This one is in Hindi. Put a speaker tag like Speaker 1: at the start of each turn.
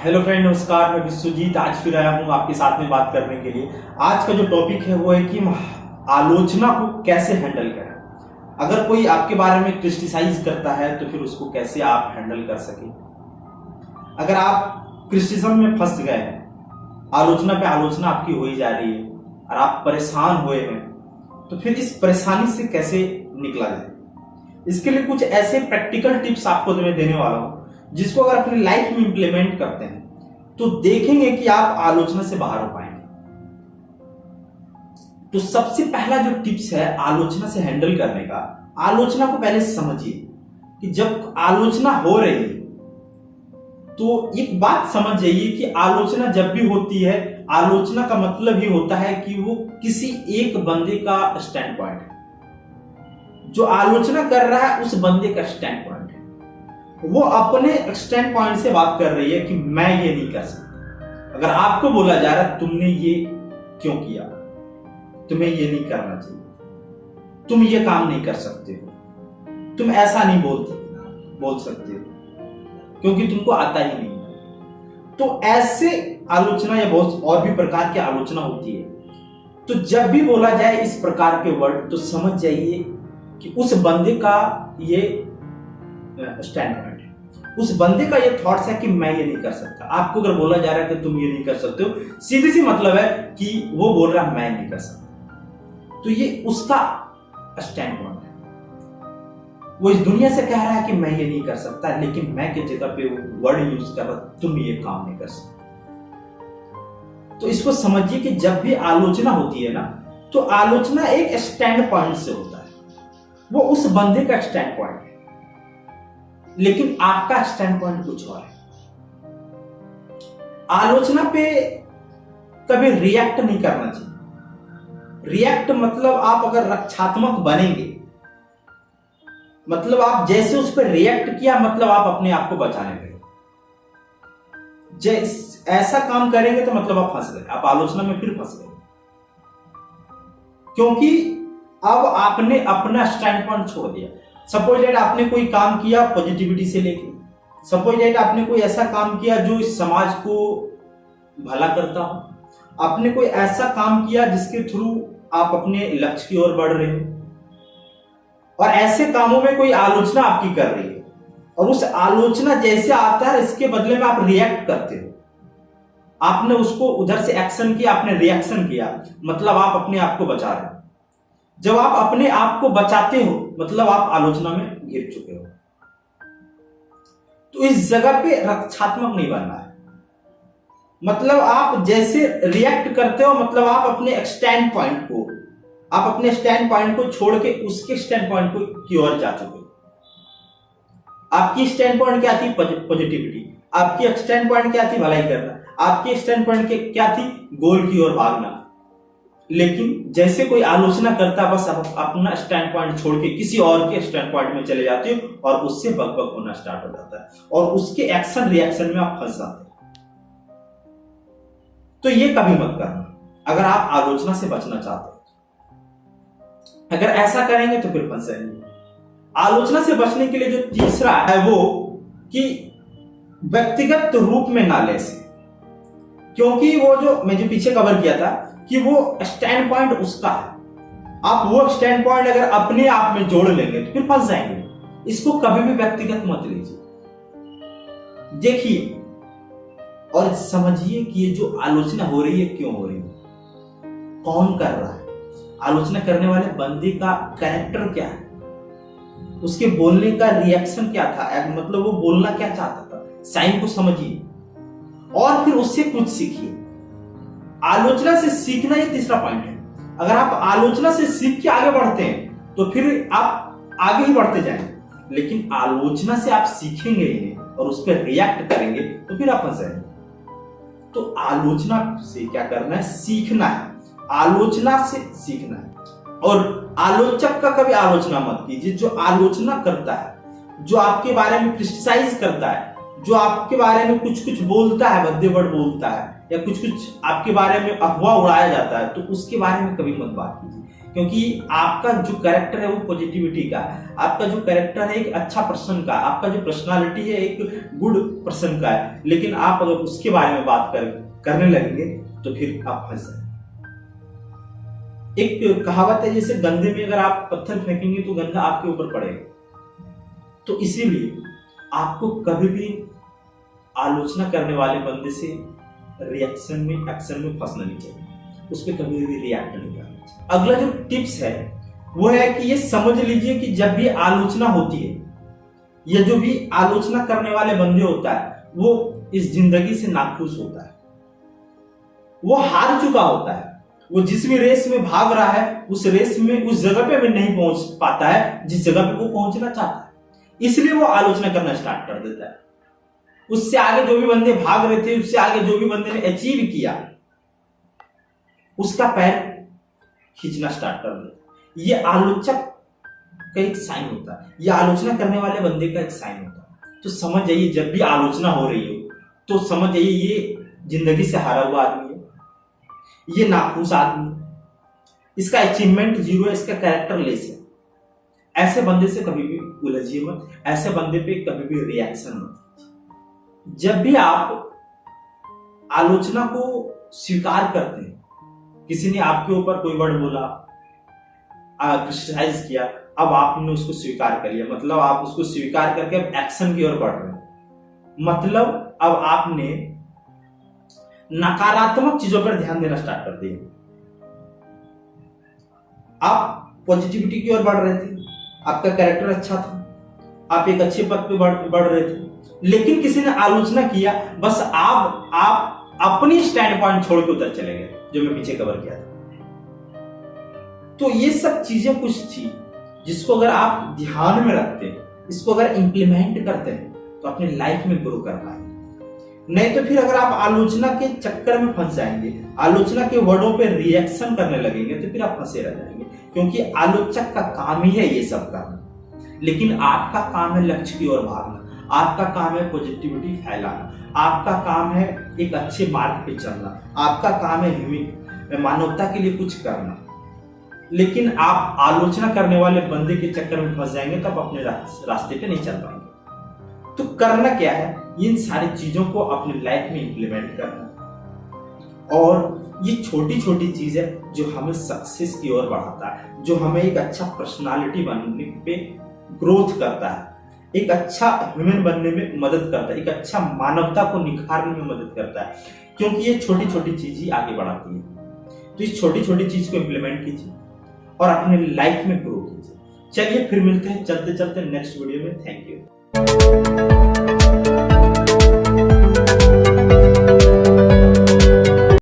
Speaker 1: हेलो फ्रेंड, नमस्कार। मैं विश्वजीत आज फिर आया हूँ आपके साथ में बात करने के लिए। आज का जो टॉपिक है वो है कि हम आलोचना को कैसे हैंडल करें। अगर कोई आपके बारे में क्रिटिसाइज करता है तो फिर उसको कैसे आप हैंडल कर सकें। अगर आप क्रिटिसिज्म में फंस गए हैं, आलोचना पे आलोचना आपकी हो ही जा रही है और आप परेशान हुए हैं, तो फिर इस परेशानी से कैसे निकला जाए। इसके लिए कुछ ऐसे प्रैक्टिकल टिप्स आपको मैं देने वाला हूं जिसको अगर अपनी लाइफ में इंप्लीमेंट करते हैं तो देखेंगे कि आप आलोचना से बाहर हो पाएंगे। तो सबसे पहला जो टिप्स है आलोचना से हैंडल करने का, आलोचना को पहले समझिए कि जब आलोचना हो रही है तो एक बात समझ जाइए कि आलोचना जब भी होती है, आलोचना का मतलब ही होता है कि वो किसी एक बंदे का स्टैंड पॉइंट है। जो आलोचना कर रहा है उस बंदे का स्टैंड पॉइंट है, वो अपने स्टैंड पॉइंट से बात कर रही है कि मैं ये नहीं कर सकता। अगर आपको बोला जा रहा है तुमने ये क्यों किया, तुम्हें ये नहीं करना चाहिए, तुम ये काम नहीं कर सकते हो, तुम ऐसा नहीं बोल सकते हो क्योंकि तुमको आता ही नहीं है, तो ऐसे आलोचना या बहुत और भी प्रकार की आलोचना होती है। तो जब भी बोला जाए इस प्रकार के वर्ड तो समझ जाइए कि उस बंदे का ये स्टैंड पॉइंट है, उस बंदे का ये थॉट्स है कि मैं ये नहीं कर सकता। आपको अगर बोला जा रहा है कि तुम ये नहीं कर सकते हो, सीधी सी मतलब है कि वो बोल रहा है मैं नहीं कर सकता, तो ये उसका स्टैंड पॉइंट है। वो इस दुनिया से कह रहा है कि मैं ये नहीं कर सकता, लेकिन मैं के जगह पे वर्ड यूज कर रहा तुम ये काम नहीं कर सकते। तो इसको समझिए कि जब भी आलोचना होती है ना, तो आलोचना एक स्टैंड पॉइंट से होता है, वो उस बंदे का स्टैंड पॉइंट है, लेकिन आपका स्टैंड पॉइंट कुछ और है। आलोचना पे कभी रिएक्ट नहीं करना चाहिए। रिएक्ट मतलब आप अगर रक्षात्मक बनेंगे, मतलब आप जैसे उस पर रिएक्ट किया, मतलब आप अपने आप को बचाने लगे। ऐसा काम करेंगे तो मतलब आप फंस गए, आप आलोचना में फिर फंस गए, क्योंकि अब आपने अपना स्टैंड पॉइंट छोड़ दिया। सपोज दैट आपने कोई काम किया पॉजिटिविटी से लेके, सपोज दैट आपने कोई ऐसा काम किया जो इस समाज को भला करता हो, आपने कोई ऐसा काम किया जिसके थ्रू आप अपने लक्ष्य की ओर बढ़ रहे हो, और ऐसे कामों में कोई आलोचना आपकी कर रही है और उस आलोचना जैसे आता है इसके बदले में आप रिएक्ट करते हो। आपने उसको उधर से एक्शन किया, आपने रिएक्शन किया, मतलब आप अपने आप को बचा रहे हो। जब आप अपने आप को बचाते हो मतलब आप आलोचना में घिर चुके हो। तो इस जगह पे रक्षात्मक नहीं बनना है, मतलब आप जैसे रिएक्ट करते हो मतलब आप अपने स्टैंड पॉइंट को, आप अपने स्टैंड पॉइंट को छोड़ के उसके स्टैंड पॉइंट को की ओर जा चुके हो। आपकी स्टैंड पॉइंट क्या थी? पॉजिटिविटी। आपकी स्टैंड पॉइंट क्या थी? भलाई करना। आपकी स्टैंड पॉइंट क्या थी? गोल की ओर भागना। लेकिन जैसे कोई आलोचना करता, बस आप अपना स्टैंड पॉइंट छोड़ के किसी और के स्टैंड पॉइंट में चले जाते हो और उससे बकबक होना स्टार्ट हो जाता है और उसके एक्शन रिएक्शन में आप फंस जाते हो। तो ये कभी मत करना अगर आप आलोचना से बचना चाहते हो। अगर ऐसा करेंगे तो फिर फंस जाएंगे। आलोचना से बचने के लिए जो तीसरा है वो कि व्यक्तिगत रूप में ना ले से, क्योंकि वो जो मैं जो पीछे कवर किया था कि वो स्टैंड पॉइंट उसका है। आप वो स्टैंड पॉइंट अगर अपने आप में जोड़ लेंगे तो फिर फंस जाएंगे। इसको कभी भी व्यक्तिगत मत लीजिए। देखिए और समझिए कि ये जो आलोचना हो रही है क्यों हो रही है, कौन कर रहा है, आलोचना करने वाले बंदे का कैरेक्टर क्या है, उसके बोलने का रिएक्शन क्या था, मतलब वो बोलना क्या चाहता था, साइन को समझिए और फिर उससे कुछ सीखिए। आलोचना से सीखना ये तीसरा पॉइंट है। अगर आप आलोचना से सीख के आगे बढ़ते हैं तो फिर आप आगे ही बढ़ते जाएंगे, लेकिन आलोचना से आप सीखेंगे ही नहीं और उस पर रिएक्ट करेंगे तो फिर आप फंस जाएंगे। तो आलोचना से क्या करना है? सीखना है। आलोचना से सीखना है। और आलोचक का कभी आलोचना मत कीजिए। जो आलोचना करता है, जो आपके बारे में क्रिटिसाइज करता है, जो आपके बारे में कुछ कुछ बोलता है, भद्दे वर्ड बोलता है या कुछ कुछ आपके बारे में अफवाह उड़ाया जाता है, तो उसके बारे में कभी मत बात कीजिए, क्योंकि आपका जो कैरेक्टर है वो पॉजिटिविटी का है, आपका जो कैरेक्टर है एक अच्छा पर्सन का, आपका जो पर्सनालिटी है एक गुड पर्सन का है। लेकिन आप अगर उसके बारे में बात करने लगेंगे तो फिर आप फंस जाएंगे। एक कहावत है, जैसे गंदे में अगर आप पत्थर फेंकेंगे तो गंदा आपके ऊपर पड़ेगा। तो इसीलिए आपको कभी भी आलोचना करने वाले बंदे से रिएक्शन में, एक्शन में फंसना नहीं चाहिए, उस पर कभी भी रिएक्ट नहीं करना चाहिए। अगला जो टिप्स है वो है कि ये समझ लीजिए कि जब भी आलोचना होती है या जो भी आलोचना करने वाले बंदे होता है वो इस जिंदगी से नाखुश होता है, वो हार चुका होता है। वो जिस भी रेस में भाग रहा है उस रेस में उस जगह पे भी नहीं पहुंच पाता है जिस जगह पे वो पहुंचना चाहता है, इसलिए वो आलोचना करना स्टार्ट कर देता है। उससे आगे जो भी बंदे भाग रहे थे, उससे आगे जो भी बंदे ने अचीव किया, उसका पैर खींचना स्टार्ट कर देता। ये आलोचक का एक साइन होता है, ये आलोचना करने वाले बंदे का एक साइन होता है। तो समझ जाइए जब भी आलोचना हो रही हो तो समझ जाइए ये जिंदगी से हारा हुआ आदमी है, ये नाखुश आदमी है, इसका अचीवमेंट जीरो है, इसका कैरेक्टर लेस है। ऐसे बंदे से कभी भी उलझिए मत, ऐसे बंदे पे कभी भी रिएक्शन मत कीजिए। जब भी आप आलोचना को स्वीकार करते हैं, किसी ने आपके ऊपर कोई वर्ड बोला, क्रिटिसाइज किया, अब आपने उसको स्वीकार कर लिया, मतलब आप उसको स्वीकार करके अब एक्शन की ओर बढ़ रहे हैं। मतलब अब आपने नकारात्मक चीजों पर ध्यान देना स्टार्ट कर दिया। आप पॉजिटिविटी की ओर बढ़ रहे थे, आपका कैरेक्टर अच्छा था, आप एक अच्छे पद पे बढ़ रहे थे, लेकिन किसी ने आलोचना किया, बस आप अपनी स्टैंड पॉइंट छोड़ के उधर चले गए, जो मैं पीछे कवर किया था। तो ये सब चीजें कुछ थी जिसको अगर आप ध्यान में रखते हैं, इसको अगर इंप्लीमेंट करते हैं तो अपनी लाइफ में ग्रो कर पाएंगे। नहीं तो फिर अगर आप आलोचना के चक्कर में फंस जाएंगे, आलोचना के वर्डों पे रिएक्शन करने लगेंगे तो फिर आप फंसे रह जाएंगे, क्योंकि आलोचक का काम ही है ये सब करना। लेकिन आपका काम है लक्ष्य की ओर भागना, आपका काम है पॉजिटिविटी फैलाना, आपका काम है एक अच्छे मार्ग पे चलना, आपका काम है मानवता के लिए कुछ करना। लेकिन आप आलोचना करने वाले बंदे के चक्कर में फंस जाएंगे तो आप अपने रास्ते पे नहीं चल पाएंगे। तो करना क्या है, इन सारी चीजों को अपनी लाइफ में इंप्लीमेंट करना। और ये छोटी छोटी चीज है जो हमें सक्सेस की ओर बढ़ाता है, जो हमें एक अच्छा पर्सनालिटी बनने पे ग्रोथ करता है, एक अच्छा ह्यूमन बनने में मदद करता है, एक अच्छा मानवता को निखारने में मदद करता है, क्योंकि ये छोटी छोटी चीज ही आगे बढ़ाती है। तो इस छोटी छोटी चीज को इंप्लीमेंट कीजिए और अपने लाइफ में ग्रो कीजिए। चलिए फिर मिलते हैं चलते चलते नेक्स्ट वीडियो में। Thank you.